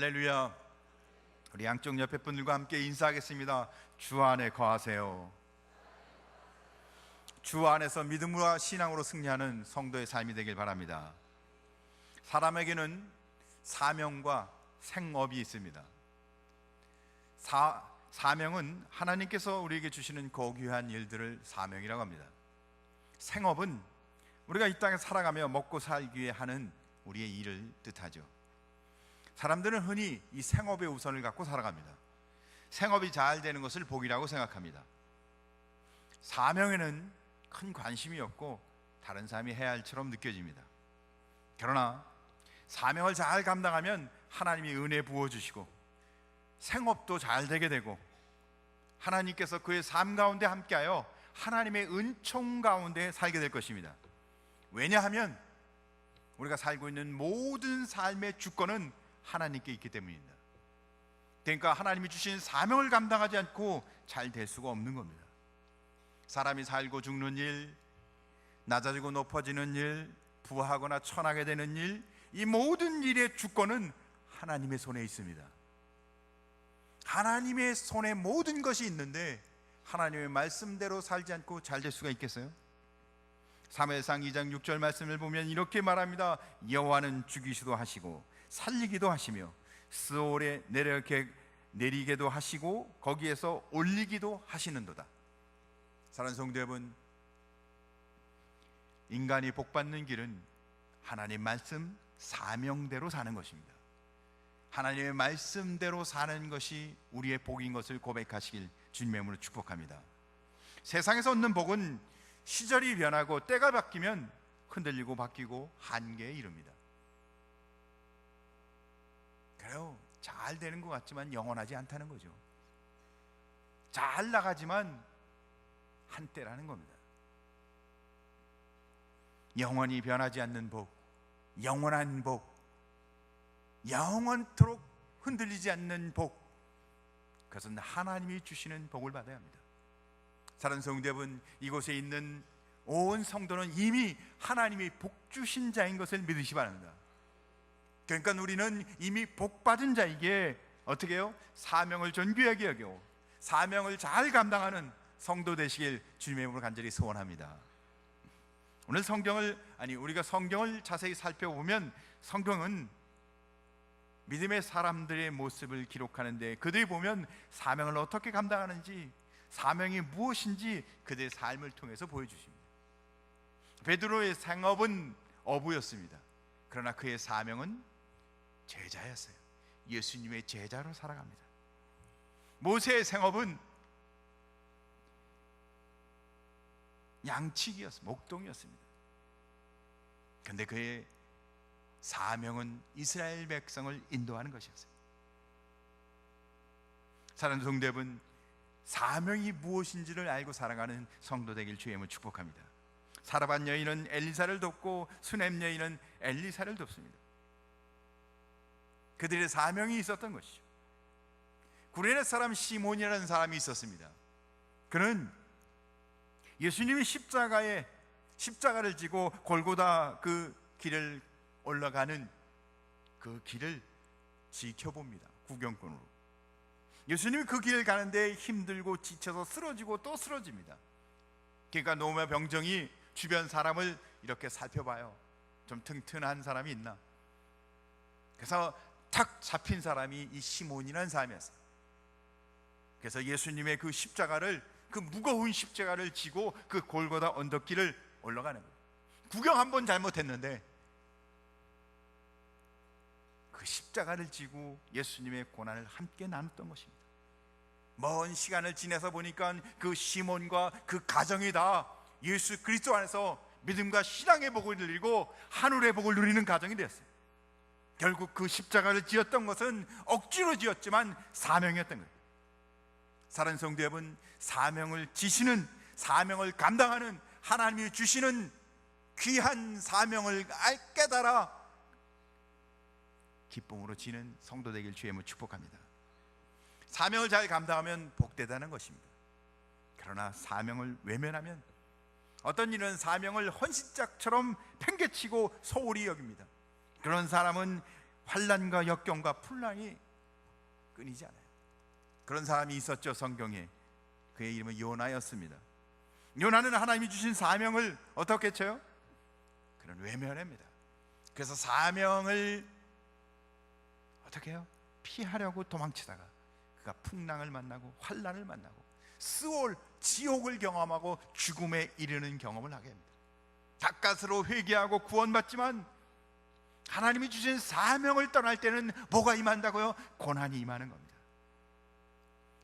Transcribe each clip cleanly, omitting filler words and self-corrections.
할렐루야. 우리 양쪽 옆에 분들과 함께 인사하겠습니다. 주 안에 거하세요. 주 안에서 믿음과 신앙으로 승리하는 성도의 삶이 되길 바랍니다. 사람에게는 사명과 생업이 있습니다. 사명은 하나님께서 우리에게 주시는 고귀한 일들을 사명이라고 합니다. 생업은 우리가 이 땅에 살아가며 먹고 살기 위해 하는 우리의 일을 뜻하죠. 사람들은 흔히 이 생업의 우선을 갖고 살아갑니다. 생업이 잘 되는 것을 복이라고 생각합니다. 사명에는 큰 관심이 없고 다른 사람이 해야 할 처럼 느껴집니다. 그러나 사명을 잘 감당하면 하나님이 은혜 부어주시고 생업도 잘 되게 되고 하나님께서 그의 삶 가운데 함께하여 하나님의 은총 가운데 살게 될 것입니다. 왜냐하면 우리가 살고 있는 모든 삶의 주권은 하나님께 있기 때문입니다. 그러니까 하나님이 주신 사명을 감당하지 않고 잘 될 수가 없는 겁니다. 사람이 살고 죽는 일, 낮아지고 높아지는 일, 부하거나 천하게 되는 일, 이 모든 일의 주권은 하나님의 손에 있습니다. 하나님의 손에 모든 것이 있는데 하나님의 말씀대로 살지 않고 잘 될 수가 있겠어요? 사무엘상 2장 6절 말씀을 보면 이렇게 말합니다. 여호와는 죽이기도 하시고 살리기도 하시며 스올에 내리게도 하시고 거기에서 올리기도 하시는도다. 사랑하는 성도 여러분, 인간이 복받는 길은 하나님 말씀 사명대로 사는 것입니다. 하나님의 말씀대로 사는 것이 우리의 복인 것을 고백하시길 주님의 이름으로 축복합니다. 세상에서 얻는 복은 시절이 변하고 때가 바뀌면 흔들리고 바뀌고 한계에 이릅니다. 그래요, 잘 되는 것 같지만 영원하지 않다는 거죠. 잘 나가지만 한때라는 겁니다. 영원히 변하지 않는 복, 영원한 복, 영원토록 흔들리지 않는 복, 그것은 하나님이 주시는 복을 받아야 합니다. 사랑하는 성도 여러분, 이곳에 있는 온 성도는 이미 하나님이 복 주신 자인 것을 믿으시기 바랍니다. 그러니까 우리는 이미 복 받은 자에게 어떻게 해요? 사명을 존귀하게 여기고 사명을 잘 감당하는 성도 되시길 주님의 이름으로 간절히 소원합니다. 오늘 우리가 성경을 자세히 살펴보면 성경은 믿음의 사람들의 모습을 기록하는데 그들이 보면 사명을 어떻게 감당하는지, 사명이 무엇인지 그들의 삶을 통해서 보여주십니다. 베드로의 생업은 어부였습니다. 그러나 그의 사명은 제자였어요. 예수님의 제자로 살아갑니다. 모세의 생업은 양치기였습니다. 목동이었습니다. 그런데 그의 사명은 이스라엘 백성을 인도하는 것이었어요. 사랑하는 성도 여러분, 사명이 무엇인지를 알고 살아가는 성도 되길 주의 이름으로 축복합니다. 사라밧 여인은 엘리사를 돕고 수넴 여인은 엘리사를 돕습니다. 그들의 사명이 있었던 것이죠. 구레네 사람 시몬이라는 사람이 있었습니다. 그는 예수님이 십자가를 지고 골고다 그 길을 올라가는 그 길을 지켜봅니다. 구경꾼으로. 예수님이 그 길을 가는데 힘들고 지쳐서 쓰러지고 또 쓰러집니다. 그러니까 노마 병정이 주변 사람을 이렇게 살펴봐요. 좀 튼튼한 사람이 있나? 그래서 탁 잡힌 사람이 이 시몬이라는 사람이었어요. 그래서 예수님의 그 십자가를, 그 무거운 십자가를 지고 그 골고다 언덕길을 올라가는 거예요. 구경 한 번 잘못했는데 그 십자가를 지고 예수님의 고난을 함께 나눴던 것입니다. 먼 시간을 지내서 보니까 그 시몬과 그 가정이 다 예수 그리스도 안에서 믿음과 신앙의 복을 누리고 하늘의 복을 누리는 가정이 되었어요. 결국 그 십자가를 지었던 것은 억지로 지었지만 사명이었던 거예요. 사랑하는 성도 여러분, 사명을 지시는, 사명을 감당하는 하나님이 주시는 귀한 사명을 깨달아 기쁨으로 지는 성도 되길 주의 이름으로 축복합니다. 사명을 잘 감당하면 복되다는 것입니다. 그러나 사명을 외면하면 어떤 일은 사명을 헌신짝처럼 팽개치고 소홀히 여깁니다. 그런 사람은 환난과 역경과 풍랑이 끊이지 않아요. 그런 사람이 있었죠, 성경에. 그의 이름은 요나였습니다. 요나는 하나님이 주신 사명을 어떻게 쳐요? 그는 외면합니다. 그래서 사명을 어떻게 해요? 피하려고 도망치다가 그가 풍랑을 만나고 환난을 만나고 스올, 지옥을 경험하고 죽음에 이르는 경험을 하게 됩니다. 가까스로 회개하고 구원받지만 하나님이 주신 사명을 떠날 때는 뭐가 임한다고요? 고난이 임하는 겁니다.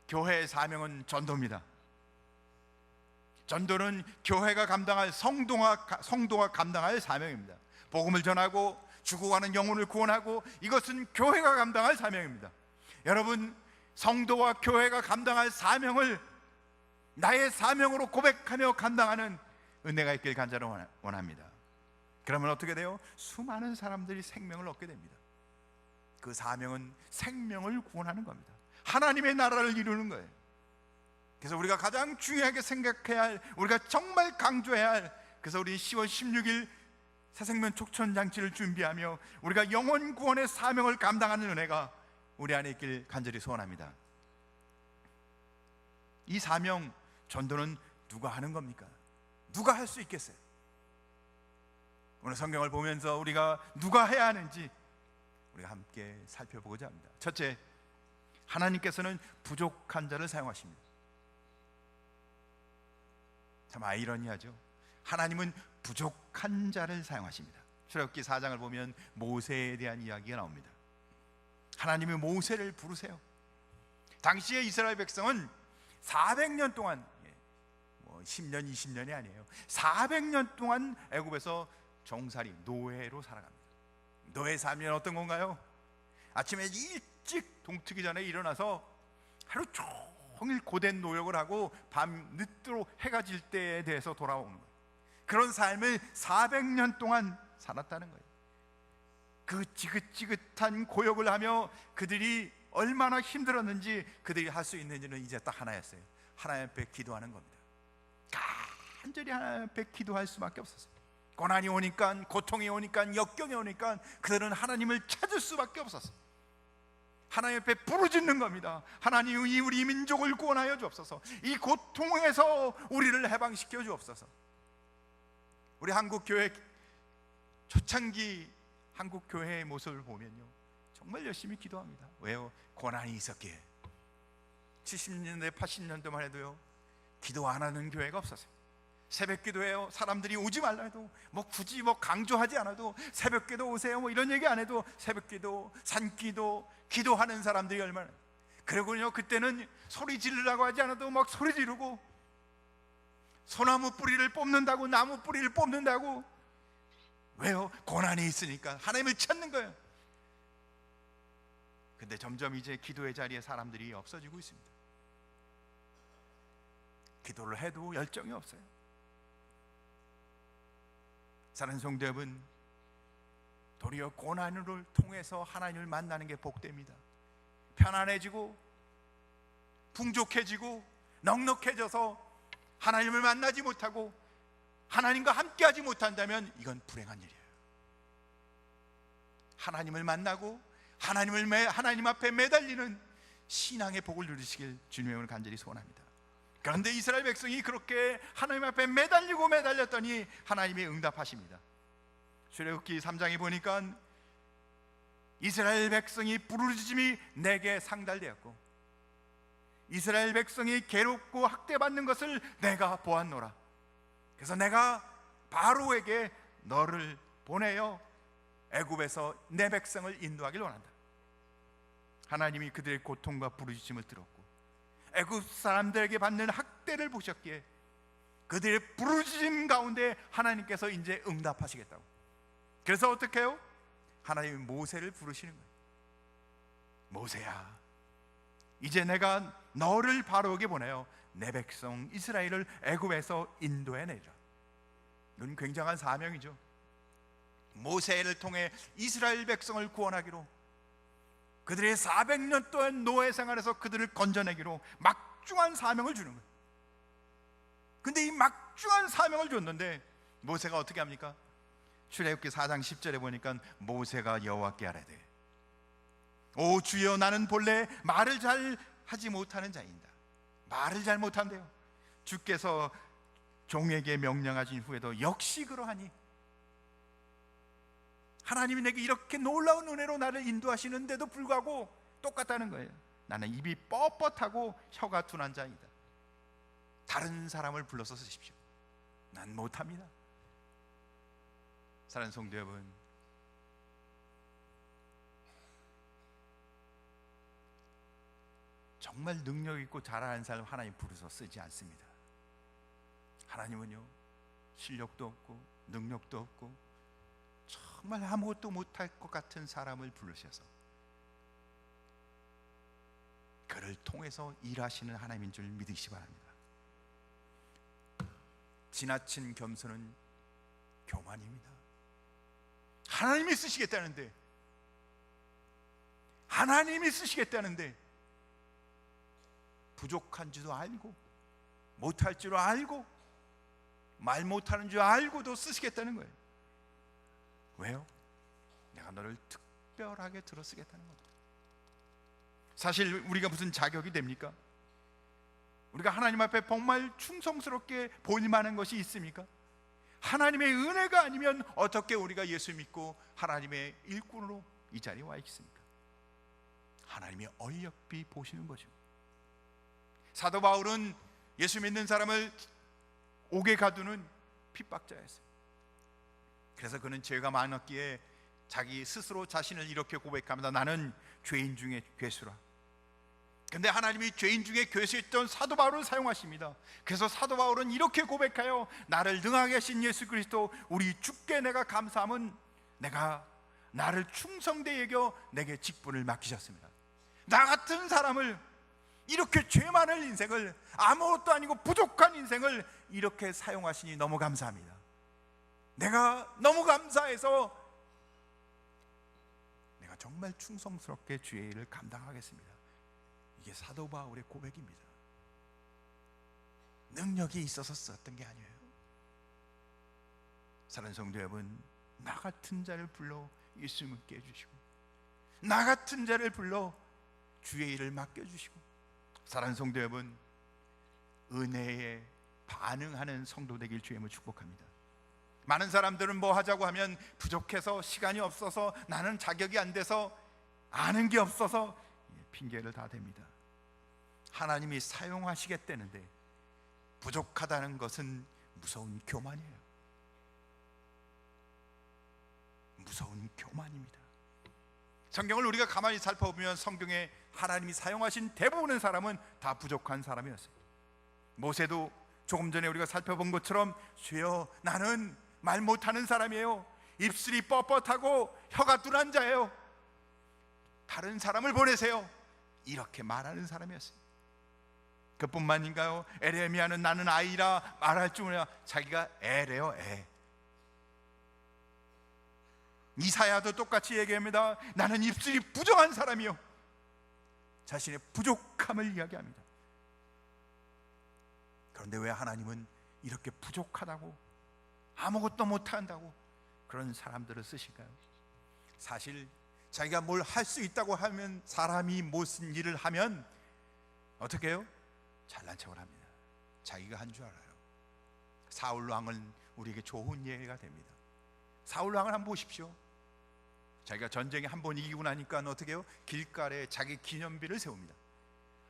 교회의 사명은 전도입니다. 전도는 교회가 감당할 성도가 감당할 사명입니다. 복음을 전하고 죽어가는 영혼을 구원하고, 이것은 교회가 감당할 사명입니다. 여러분, 성도와 교회가 감당할 사명을 나의 사명으로 고백하며 감당하는 은혜가 있길 간절히 원합니다. 그러면 어떻게 돼요? 수많은 사람들이 생명을 얻게 됩니다. 그 사명은 생명을 구원하는 겁니다. 하나님의 나라를 이루는 거예요. 그래서 우리가 가장 중요하게 생각해야 할, 우리가 정말 강조해야 할, 그래서 우리 10월 16일 새생명 촉천장치를 준비하며 우리가 영혼 구원의 사명을 감당하는 은혜가 우리 안에 있길 간절히 소원합니다. 이 사명, 전도는 누가 하는 겁니까? 누가 할 수 있겠어요? 오늘 성경을 보면서 우리가 누가 해야 하는지 우리가 함께 살펴보고자 합니다. 첫째, 하나님께서는 부족한 자를 사용하십니다. 참 아이러니하죠. 하나님은 부족한 자를 사용하십니다. 출애굽기 4장을 보면 모세에 대한 이야기가 나옵니다. 하나님이 모세를 부르세요. 당시에 이스라엘 백성은 400년 동안, 10년 20년이 아니에요, 400년 동안 애굽에서 종살이, 노예로 살아갑니다. 노예 삶은 어떤 건가요? 아침에 일찍 동트기 전에 일어나서 하루 종일 고된 노력을 하고 밤 늦도록 해가 질 때에 대해서 돌아오는 거예요. 그런 삶을 400년 동안 살았다는 거예요. 그 지긋지긋한 고역을 하며 그들이 얼마나 힘들었는지, 그들이 할 수 있는지는 이제 딱 하나였어요. 하나님 앞에 기도하는 겁니다. 간절히 하나님 앞에 기도할 수밖에 없었어요. 고난이 오니까, 고통이 오니까, 역경이 오니까 그들은 하나님을 찾을 수밖에 없었어요. 하나님 앞에 부르짖는 겁니다. 하나님, 이 우리 민족을 구원하여 주옵소서. 이 고통에서 우리를 해방시켜 주옵소서. 우리 한국교회 초창기 한국교회의 모습을 보면요, 정말 열심히 기도합니다. 왜요? 고난이 있었기에. 70년대 80년대만 해도요, 기도 안 하는 교회가 없었어요. 새벽 기도해요. 사람들이 오지 말라 해도, 굳이 강조하지 않아도 새벽 기도 오세요 이런 얘기 안 해도 새벽 기도, 산기도, 기도하는 사람들이 얼마나. 그리고요, 그때는 소리 지르라고 하지 않아도 막 소리 지르고, 소나무 뿌리를 뽑는다고, 나무 뿌리를 뽑는다고. 왜요? 고난이 있으니까 하나님을 찾는 거예요. 근데 점점 이제 기도의 자리에 사람들이 없어지고 있습니다. 기도를 해도 열정이 없어요. 사랑하는 성도 여러분, 도리어 고난을 통해서 하나님을 만나는 게 복됩니다. 편안해지고 풍족해지고 넉넉해져서 하나님을 만나지 못하고 하나님과 함께하지 못한다면 이건 불행한 일이에요. 하나님을 만나고 하나님 앞에 매달리는 신앙의 복을 누리시길 주님을 간절히 소원합니다. 그런데 이스라엘 백성이 그렇게 하나님 앞에 매달렸더니 하나님이 응답하십니다. 출애굽기 3장에 보니까 이스라엘 백성이 부르짖음이 내게 상달되었고 이스라엘 백성이 괴롭고 학대받는 것을 내가 보았노라. 그래서 내가 바로에게 너를 보내어 애굽에서 내 백성을 인도하길 원한다. 하나님이 그들의 고통과 부르짖음을 들었고 애굽 사람들에게 받는 학대를 보셨기에 그들의 부르짖음 가운데 하나님께서 이제 응답하시겠다고. 그래서 어떻게 해요? 하나님이 모세를 부르시는 거예요. 모세야, 이제 내가 너를 바로에게 보내어 내 백성 이스라엘을 애굽에서 인도해내리라. 이건 굉장한 사명이죠. 모세를 통해 이스라엘 백성을 구원하기로, 그들의 400년 동안 노예 생활에서 그들을 건져내기로 막중한 사명을 주는 거예요. 근데 이 막중한 사명을 줬는데 모세가 어떻게 합니까? 출애굽기 4장 10절에 보니까 모세가 여호와께 아뢰되, 오 주여, 나는 본래 말을 잘 하지 못하는 자입니다. 말을 잘 못한대요. 주께서 종에게 명령하신 후에도 역시 그러하니. 하나님이 내게 이렇게 놀라운 은혜로 나를 인도하시는데도 불구하고 똑같다는 거예요. 나는 입이 뻣뻣하고 혀가 둔한 자이다. 다른 사람을 불러서 쓰십시오. 난 못합니다. 사랑하는 성도 여러분, 정말 능력 있고 잘하는 사람 하나님 부르서 쓰지 않습니다. 하나님은요, 실력도 없고 능력도 없고 정말 아무것도 못할 것 같은 사람을 부르셔서 그를 통해서 일하시는 하나님인 줄 믿으시기 바랍니다. 지나친 겸손은 교만입니다. 하나님이 쓰시겠다는데, 하나님이 쓰시겠다는데 부족한 줄도 알고 못할 줄 알고 말 못하는 줄 알고도 쓰시겠다는 거예요. 왜요? 내가 너를 특별하게 들어 쓰겠다는 겁니다. 사실 우리가 무슨 자격이 됩니까? 우리가 하나님 앞에 정말 충성스럽게 보일 만한 것이 있습니까? 하나님의 은혜가 아니면 어떻게 우리가 예수 믿고 하나님의 일꾼으로 이 자리에 와 있습니까? 하나님이 어이없이 보시는 거죠. 사도 바울은 예수 믿는 사람을 옥에 가두는 핍박자였어요. 그래서 그는 죄가 많았기에 자기 스스로 자신을 이렇게 고백합니다. 나는 죄인 중에 괴수라. 근데 하나님이 죄인 중에 괴수했던 사도 바울을 사용하십니다. 그래서 사도 바울은 이렇게 고백하여 나를 능하게 하신 예수 그리스도 우리 주께 내가 감사함은 내가 나를 충성되이 여겨 내게 직분을 맡기셨습니다. 나 같은 사람을, 이렇게 죄 많은 인생을, 아무것도 아니고 부족한 인생을 이렇게 사용하시니 너무 감사합니다. 내가 너무 감사해서 내가 정말 충성스럽게 주의 일을 감당하겠습니다. 이게 사도 바울의 고백입니다. 능력이 있어서 썼던 게 아니에요. 사랑하는 성도 여러분, 나 같은 자를 불러 예수 믿게 해주시고 나 같은 자를 불러 주의 일을 맡겨주시고, 사랑하는 성도 여러분, 은혜에 반응하는 성도 되길 주님을 축복합니다. 많은 사람들은 뭐 하자고 하면 부족해서, 시간이 없어서, 나는 자격이 안 돼서, 아는 게 없어서 핑계를 다 댑니다. 하나님이 사용하시겠다는데 부족하다는 것은 무서운 교만이에요. 무서운 교만입니다. 성경을 우리가 가만히 살펴보면 성경에 하나님이 사용하신 대부분의 사람은 다 부족한 사람이었어요. 모세도 조금 전에 우리가 살펴본 것처럼 주여 나는 말 못하는 사람이에요. 입술이 뻣뻣하고 혀가 둔한 자예요. 다른 사람을 보내세요. 이렇게 말하는 사람이었어요. 그뿐만인가요? 에레미야는 나는 아이라 말할 줄 몰라. 자기가 애래요, 애. 이사야도 똑같이 얘기합니다. 나는 입술이 부정한 사람이요. 자신의 부족함을 이야기합니다. 그런데 왜 하나님은 이렇게 부족하다고, 아무것도 못한다고 그런 사람들을 쓰실까요? 사실 자기가 뭘 할 수 있다고 하면, 사람이 무슨 일을 하면 어떻게 해요? 잘난 척을 합니다. 자기가 한 줄 알아요. 사울 왕은 우리에게 좋은 예가 됩니다. 사울 왕을 한번 보십시오. 자기가 전쟁에 한 번 이기고 나니까 어떻게 해요? 길가에 자기 기념비를 세웁니다.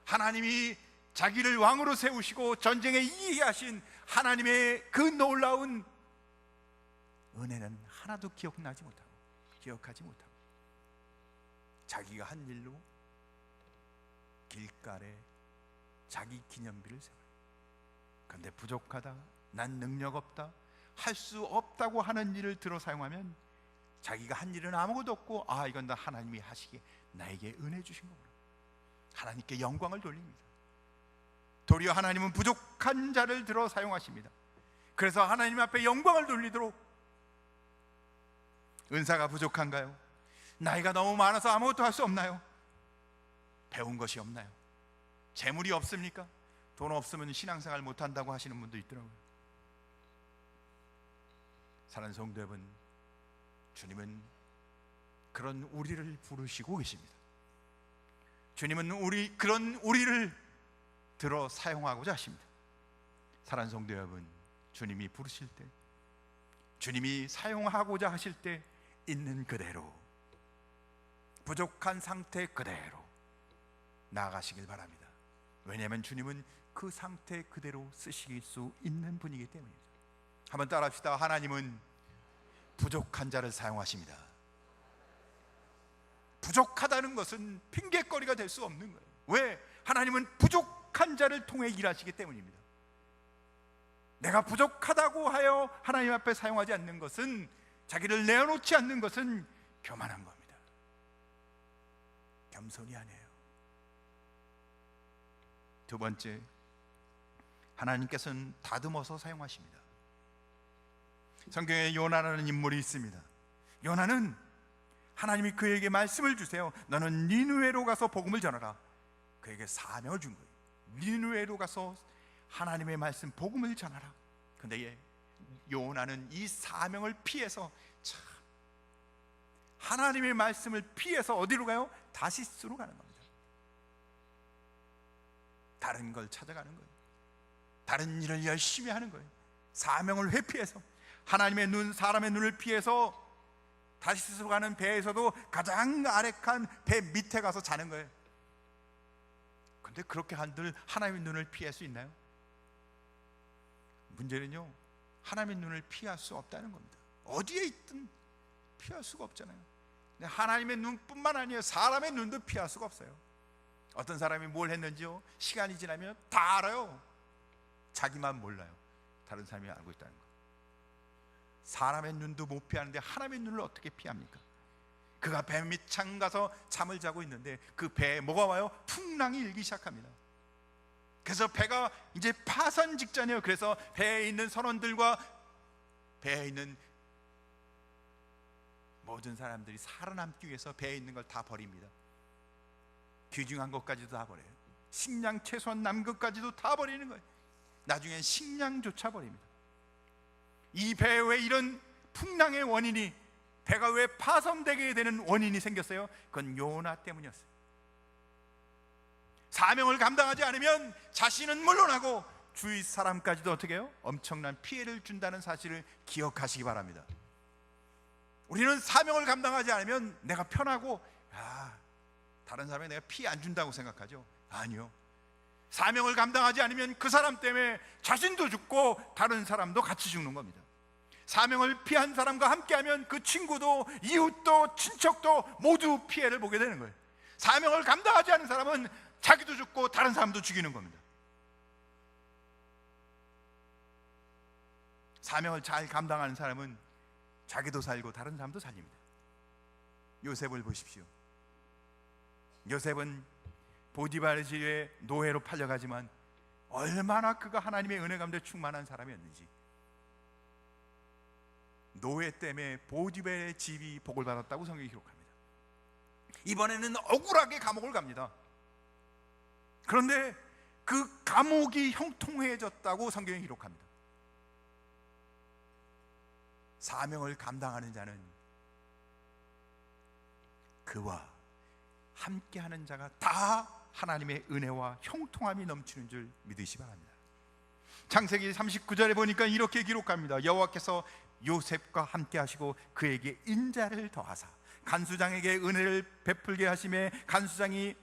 하나님이 자기를 왕으로 세우시고 전쟁에 이기게 하신 하나님의 그 놀라운 은혜는 하나도 기억하지 못하고 자기가 한 일로 길가에 자기 기념비를 세워요. 그런데 부족하다, 난 능력 없다, 할 수 없다고 하는 일을 들어 사용하면 자기가 한 일은 아무것도 없고, 아 이건 다 하나님이 하시기에 나에게 은혜 주신 거구나, 하나님께 영광을 돌립니다. 도리어 하나님은 부족한 자를 들어 사용하십니다. 그래서 하나님 앞에 영광을 돌리도록. 은사가 부족한가요? 나이가 너무 많아서 아무것도 할 수 없나요? 배운 것이 없나요? 재물이 없습니까? 돈 없으면 신앙생활 못한다고 하시는 분도 있더라고요. 사랑하는 성도 여러분, 주님은 그런 우리를 부르시고 계십니다. 주님은 그런 우리를 들어 사용하고자 하십니다. 사랑하는 성도 여러분, 주님이 부르실 때, 주님이 사용하고자 하실 때 있는 그대로, 부족한 상태 그대로 나아가시길 바랍니다. 왜냐하면 주님은 그 상태 그대로 쓰실 수 있는 분이기 때문입니다. 한번 따라합시다. 하나님은 부족한 자를 사용하십니다. 부족하다는 것은 핑계거리가 될 수 없는 거예요. 왜? 하나님은 부족한 자를 통해 일하시기 때문입니다. 내가 부족하다고 하여 하나님 앞에 사용하지 않는 것은, 자기를 내어놓지 않는 것은 교만한 겁니다. 겸손이 아니에요. 두 번째, 하나님께서는 다듬어서 사용하십니다. 성경에 요나라는 인물이 있습니다. 요나는 하나님이 그에게 말씀을 주세요. 너는 니느웨로 가서 복음을 전하라. 그에게 사명을 준 거예요. 니느웨로 가서 하나님의 말씀 복음을 전하라. 근데 요나는 이 사명을 피해서, 참, 하나님의 말씀을 피해서 어디로 가요? 다시스로 가는 겁니다. 다른 걸 찾아가는 거예요. 다른 일을 열심히 하는 거예요. 사명을 회피해서, 하나님의 눈, 사람의 눈을 피해서 다시스로 가는 배에서도 가장 아래칸 배 밑에 가서 자는 거예요. 근데 그렇게 한들 하나님의 눈을 피할 수 있나요? 문제는요, 하나님의 눈을 피할 수 없다는 겁니다. 어디에 있든 피할 수가 없잖아요. 근데 하나님의 눈뿐만 아니에요, 사람의 눈도 피할 수가 없어요. 어떤 사람이 뭘 했는지요, 시간이 지나면 다 알아요. 자기만 몰라요. 다른 사람이 알고 있다는 거. 사람의 눈도 못 피하는데 하나님의 눈을 어떻게 피합니까? 그가 배 밑창 가서 잠을 자고 있는데 그 배에 뭐가 와요? 풍랑이 일기 시작합니다. 그래서 배가 이제 파산 직전이에요. 그래서 배에 있는 선원들과 배에 있는 모든 사람들이 살아남기 위해서 배에 있는 걸 다 버립니다. 귀중한 것까지도 다 버려요. 식량 최소한 남은 것까지도 다 버리는 거예요. 나중엔 식량조차 버립니다. 이 배에 왜 이런 풍랑의 원인이, 배가 왜 파손되게 되는 원인이 생겼어요? 그건 요나 때문이었어요. 사명을 감당하지 않으면 자신은 물론하고 주위 사람까지도 어떻게 해요? 엄청난 피해를 준다는 사실을 기억하시기 바랍니다. 우리는 사명을 감당하지 않으면 내가 편하고, 다른 사람에 내가 피해 안 준다고 생각하죠. 아니요, 사명을 감당하지 않으면 그 사람 때문에 자신도 죽고 다른 사람도 같이 죽는 겁니다. 사명을 피한 사람과 함께하면 그 친구도 이웃도 친척도 모두 피해를 보게 되는 거예요. 사명을 감당하지 않은 사람은 자기도 죽고 다른 사람도 죽이는 겁니다. 사명을 잘 감당하는 사람은 자기도 살고 다른 사람도 살립니다. 요셉을 보십시오. 요셉은 보디발의 집에 노예로 팔려가지만 얼마나 그가 하나님의 은혜 가운데 충만한 사람이었는지, 노예 때문에 보디발의 집이 복을 받았다고 성경이 기록합니다. 이번에는 억울하게 감옥을 갑니다. 그런데 그 감옥이 형통해졌다고 성경이 기록합니다. 사명을 감당하는 자는 그와 함께하는 자가 다 하나님의 은혜와 형통함이 넘치는 줄 믿으시 바랍니다. 창세기 39절에 보니까 이렇게 기록합니다. 여호와께서 요셉과 함께 하시고 그에게 인자를 더하사 간수장에게 은혜를 베풀게 하심에 간수장이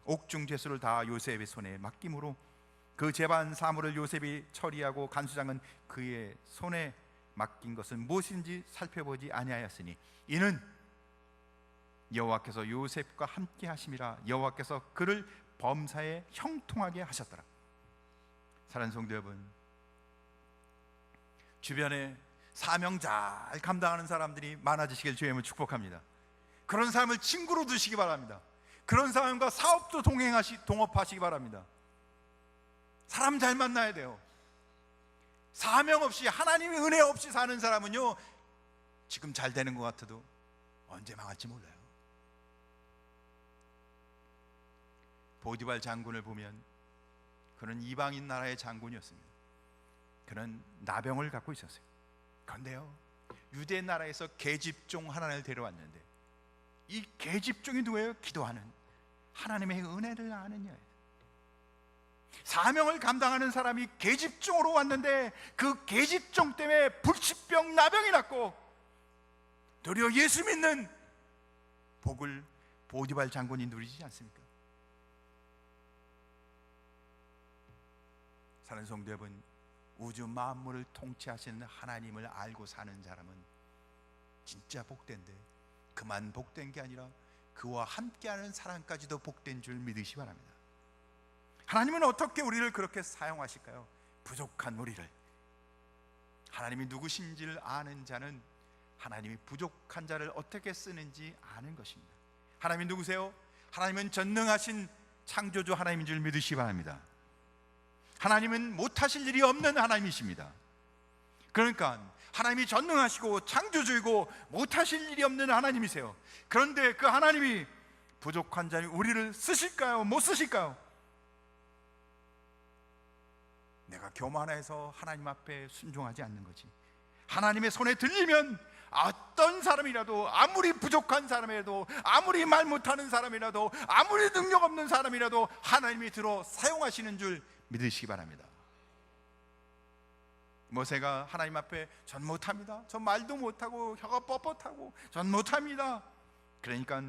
옥중 제수를 다 요셉의 손에 맡김으로 그 재반 사물을 요셉이 처리하고 간수장은 그의 손에 맡긴 것은 무엇인지 살펴보지 아니하였으니 이는 여호와께서 요셉과 함께 하심이라. 여호와께서 그를 범사에 형통하게 하셨더라. 사랑하는 성도 여러분, 주변에 사명 잘 감당하는 사람들이 많아지시길 주의 이름으로 축복합니다. 그런 사람을 친구로 두시기 바랍니다. 그런 사람과 사업도 동업하시기 바랍니다. 사람 잘 만나야 돼요. 사명 없이, 하나님의 은혜 없이 사는 사람은요, 지금 잘 되는 것 같아도 언제 망할지 몰라요. 보디발 장군을 보면 그는 이방인 나라의 장군이었습니다. 그는 나병을 갖고 있었어요. 그런데요, 유대 나라에서 계집종 하나를 데려왔는데 이 계집종이 누구예요? 기도하는, 하나님의 은혜를 아느냐. 사명을 감당하는 사람이 계집종으로 왔는데 그 계집종 때문에 불치병 나병이 났고 도리어 예수 믿는 복을 보디발 장군이 누리지 않습니까? 사랑하는 성도 여러분, 우주 만물을 통치하시는 하나님을 알고 사는 사람은 진짜 복된데, 그만 복된 게 아니라 그와 함께하는 사람까지도 복된 줄 믿으시 바랍니다. 하나님은 어떻게 우리를 그렇게 사용하실까요? 부족한 우리를. 하나님이 누구신지를 아는 자는 하나님이 부족한 자를 어떻게 쓰는지 아는 것입니다. 하나님이 누구세요? 하나님은 전능하신 창조주 하나님인 줄 믿으시기 바랍니다. 하나님은 못하실 일이 없는 하나님이십니다. 그러니까 하나님이 전능하시고 창조주이고 못하실 일이 없는 하나님이세요. 그런데 그 하나님이 부족한 자인 우리를 쓰실까요? 못 쓰실까요? 내가 교만해서 하나님 앞에 순종하지 않는 거지. 하나님의 손에 들리면 어떤 사람이라도, 아무리 부족한 사람이라도, 아무리 말 못하는 사람이라도, 아무리 능력 없는 사람이라도 하나님이 들어 사용하시는 줄 믿으시기 바랍니다. 모세가 하나님 앞에 전 못합니다, 전 말도 못하고 혀가 뻣뻣하고 전 못합니다. 그러니까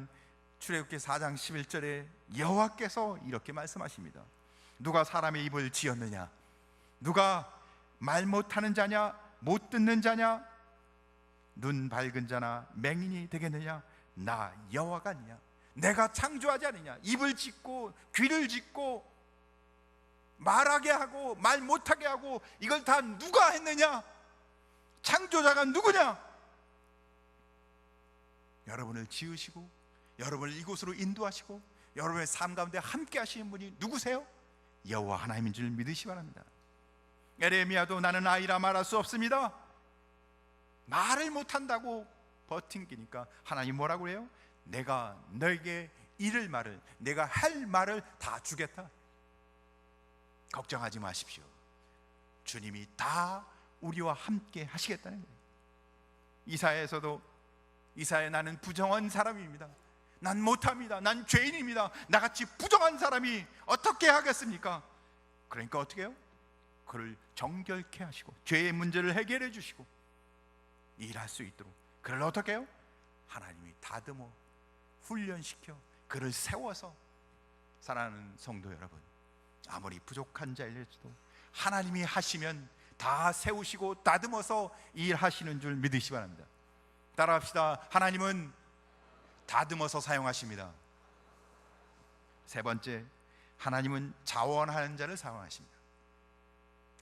출애굽기 4장 11절에 여호와께서 이렇게 말씀하십니다. 누가 사람의 입을 지었느냐? 누가 말 못하는 자냐? 못 듣는 자냐? 눈 밝은 자나 맹인이 되겠느냐? 나 여호와가 아니냐? 내가 창조하지 않느냐? 입을 짓고 귀를 짓고 말하게 하고 말 못하게 하고 이걸 다 누가 했느냐? 창조자가 누구냐? 여러분을 지으시고 여러분을 이곳으로 인도하시고 여러분의 삶 가운데 함께 하시는 분이 누구세요? 여호와 하나님인 줄 믿으시기 바랍니다. 에레미야도 나는 아이라 말할 수 없습니다. 말을 못한다고 버팅기니까 하나님 뭐라고 해요? 내가 너에게 이를 말을, 내가 할 말을 다 주겠다. 걱정하지 마십시오. 주님이 다 우리와 함께 하시겠다는 거예요. 이사야에서도 이사야 나는 부정한 사람입니다. 난 못합니다. 난 죄인입니다. 나같이 부정한 사람이 어떻게 하겠습니까? 그러니까 어떻게 해요? 그를 정결케 하시고 죄의 문제를 해결해 주시고 일할 수 있도록 그를 어떻게 해요? 하나님이 다듬어 훈련시켜 그를 세워서. 사랑하는 성도 여러분, 아무리 부족한 자일지도 하나님이 하시면 다 세우시고 다듬어서 일하시는 줄 믿으시기 바랍니다. 따라합시다. 하나님은 다듬어서 사용하십니다. 세 번째, 하나님은 자원하는 자를 사용하십니다.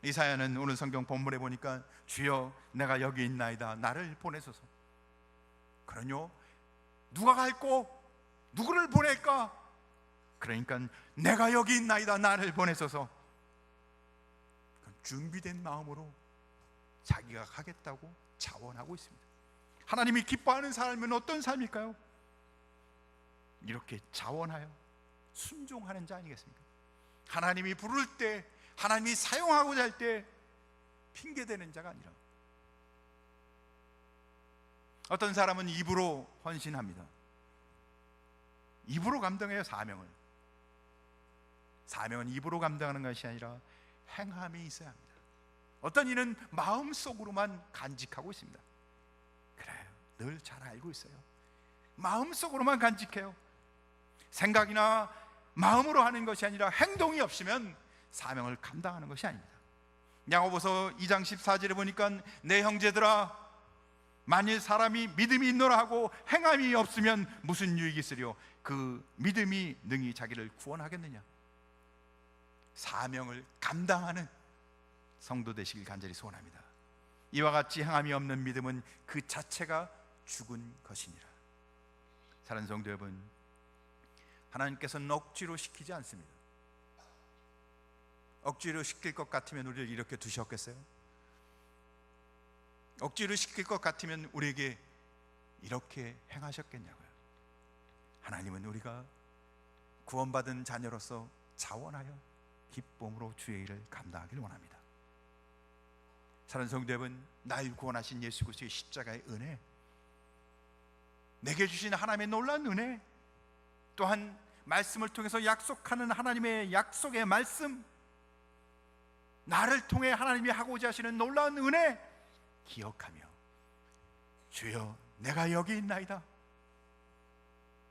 이사야는 오늘 성경 본문에 보니까 주여 내가 여기 있나이다 나를 보내소서. 그러뇨? 누가 갈꼬? 누구를 보낼까? 그러니까 내가 여기 있나이다 나를 보내소서. 준비된 마음으로 자기가 가겠다고 자원하고 있습니다. 하나님이 기뻐하는 삶은 어떤 삶일까요? 이렇게 자원하여 순종하는 자 아니겠습니까? 하나님이 부를 때, 하나님이 사용하고자 할 때 핑계대는 자가 아니라. 어떤 사람은 입으로 헌신합니다. 입으로 감당해요. 사명은 입으로 감당하는 것이 아니라 행함이 있어야 합니다. 어떤 이는 마음속으로만 간직하고 있습니다. 그래요, 늘 잘 알고 있어요. 마음속으로만 간직해요. 생각이나 마음으로 하는 것이 아니라 행동이 없으면 사명을 감당하는 것이 아닙니다. 야고보서 2장 14절에 보니까 내 형제들아 만일 사람이 믿음이 있노라 하고 행함이 없으면 무슨 유익이 있으리요? 그 믿음이 능히 자기를 구원하겠느냐? 사명을 감당하는 성도 되시길 간절히 소원합니다. 이와 같이 행함이 없는 믿음은 그 자체가 죽은 것이니라. 사랑하는 성도 여러분, 하나님께서는 억지로 시키지 않습니다. 억지로 시킬 것 같으면 우리를 이렇게 두셨겠어요? 억지로 시킬 것 같으면 우리에게 이렇게 행하셨겠냐고요. 하나님은 우리가 구원받은 자녀로서 자원하여 기쁨으로 주의 일을 감당하길 원합니다. 사랑하는 성도 여러분, 날 구원하신 예수 그리스도의 십자가의 은혜, 내게 주신 하나님의 놀라운 은혜, 또한 말씀을 통해서 약속하는 하나님의 약속의 말씀, 나를 통해 하나님이 하고자 하시는 놀라운 은혜 기억하며, 주여 내가 여기 있나이다.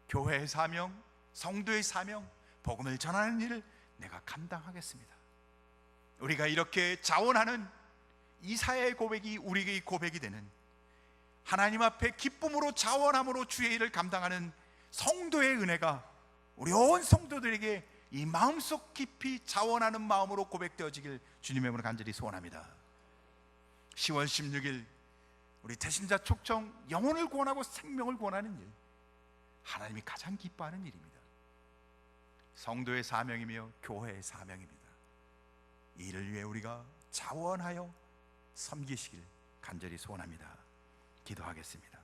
교회의 사명, 성도의 사명, 복음을 전하는 일을 내가 감당하겠습니다. 우리가 이렇게 자원하는 이사야의 고백이 우리에게 고백이 되는, 하나님 앞에 기쁨으로 자원함으로 주의 일을 감당하는 성도의 은혜가 우리 온 성도들에게 이 마음속 깊이 자원하는 마음으로 고백되어지길 주님의 이름으로 간절히 소원합니다. 10월 16일 우리 태신자 촉청, 영혼을 구원하고 생명을 구원하는 일, 하나님이 가장 기뻐하는 일입니다. 성도의 사명이며 교회의 사명입니다. 이 일을 위해 우리가 자원하여 섬기시길 간절히 소원합니다. 기도하겠습니다.